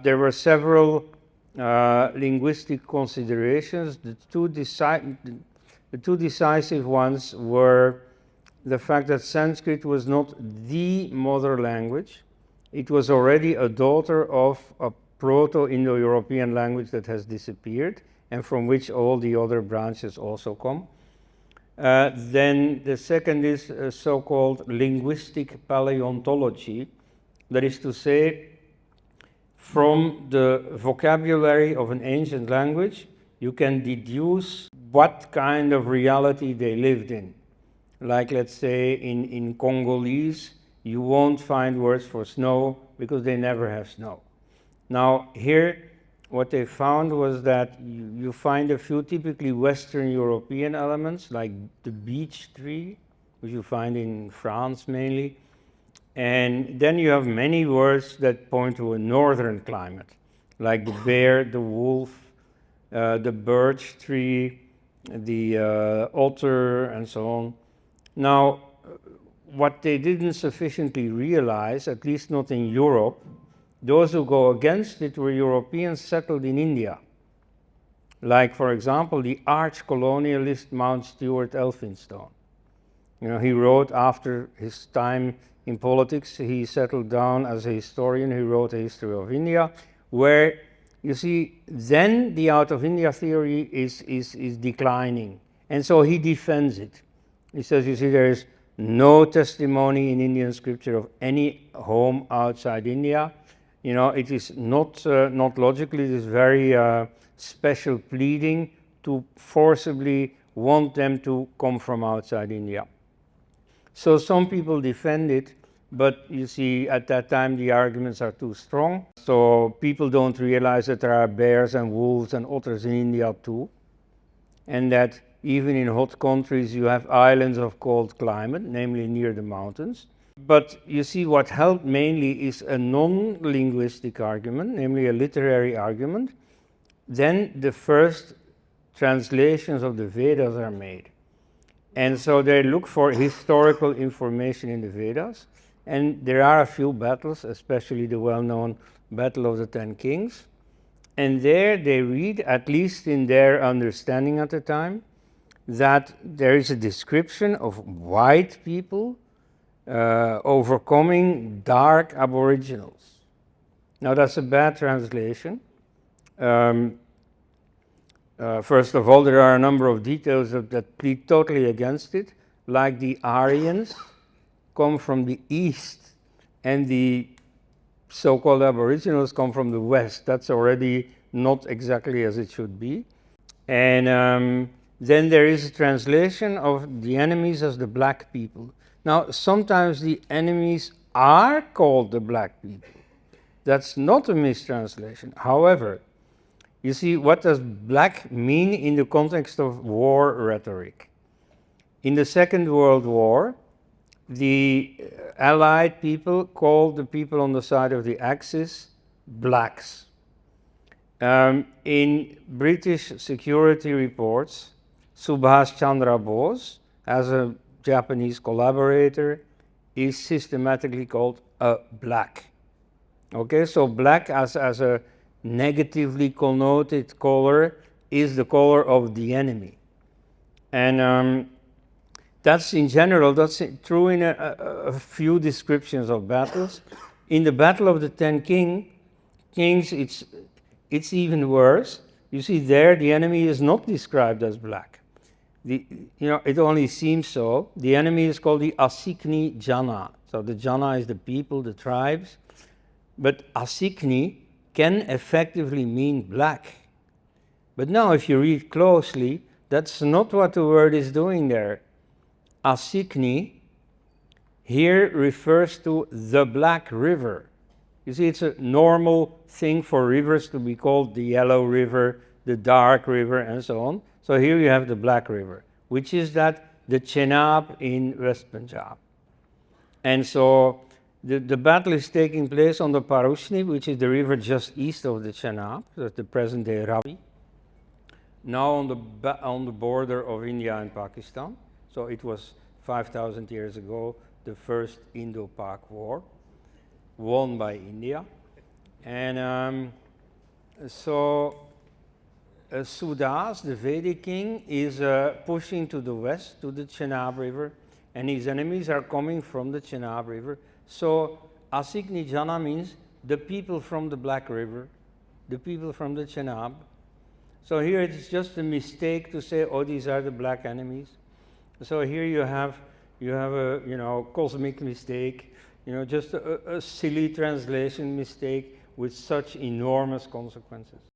There were several linguistic considerations. The two decisive ones were the fact that Sanskrit was not the mother language. It was already a daughter of a Proto-Indo-European language that has disappeared and from which all the other branches also come. Then the second is so-called linguistic paleontology. That is to say, from the vocabulary of an ancient language, you can deduce what kind of reality they lived in. Like, let's say, in Congolese, you won't find words for snow because they never have snow. Now, here, what they found was that you find a few typically Western European elements, like the beech tree, which you find in France mainly. And then you have many words that point to a northern climate, like the bear, the wolf, the birch tree, the otter, and so on. Now, what they didn't sufficiently realize, at least not in Europe, those who go against it were Europeans settled in India. Like, for example, the arch-colonialist Mount Stuart Elphinstone. You know, he wrote after his time in politics, he settled down as a historian, he wrote a history of India, where, you see, then the out of India theory is declining. And so he defends it. He says, you see, there is no testimony in Indian scripture of any home outside India. You know, it is not logical, it is very special pleading to forcibly want them to come from outside India. So some people defend it, but you see, at that time the arguments are too strong. So people don't realize that there are bears and wolves and otters in India too, and that even in hot countries you have islands of cold climate, namely near the mountains. But you see, what helped mainly is a non-linguistic argument, namely a literary argument. Then the first translations of the Vedas are made. And so they look for historical information in the Vedas. And there are a few battles, especially the well-known Battle of the Ten Kings. And there they read, at least in their understanding at the time, that there is a description of white people overcoming dark aboriginals. Now that's a bad translation. First of all, there are a number of details that plead totally against it, like the Aryans come from the east and the so-called aboriginals come from the west. That's already not exactly as it should be. And then there is a translation of the enemies as the black people. Now, sometimes the enemies are called the black people. That's not a mistranslation. However, you see, what does black mean in the context of war rhetoric? In the Second World War, the Allied people called the people on the side of the Axis blacks. In British security reports, Subhas Chandra Bose, as a Japanese collaborator, is systematically called a black. Okay, so black as a negatively connoted color is the color of the enemy. And that's in general, that's true in a few descriptions of battles. In the Battle of the Ten Kings, it's even worse. You see there, the enemy is not described as black. It only seems so. The enemy is called the Asikni Jana. So the Jana is the people, the tribes. But Asikni can effectively mean black. But now if you read closely, that's not what the word is doing there. Asikni here refers to the Black River. You see, it's a normal thing for rivers to be called the Yellow River, the Dark River, and so on. So here you have the Black River, which is the Chenab in West Punjab. And so the battle is taking place on the Parushni, which is the river just east of the Chenab, that's the present-day Ravi, now on the border of India and Pakistan. So it was 5,000 years ago, the first Indo-Pak war, won by India. And so Sudas, the Vedic king, is pushing to the west, to the Chenab River, and his enemies are coming from the Chenab River. So Asik Nijana means the people from the Black River, the people from the Chenab. So here it's just a mistake to say, oh, these are the black enemies. So here you have a cosmic mistake, just a silly translation mistake with such enormous consequences.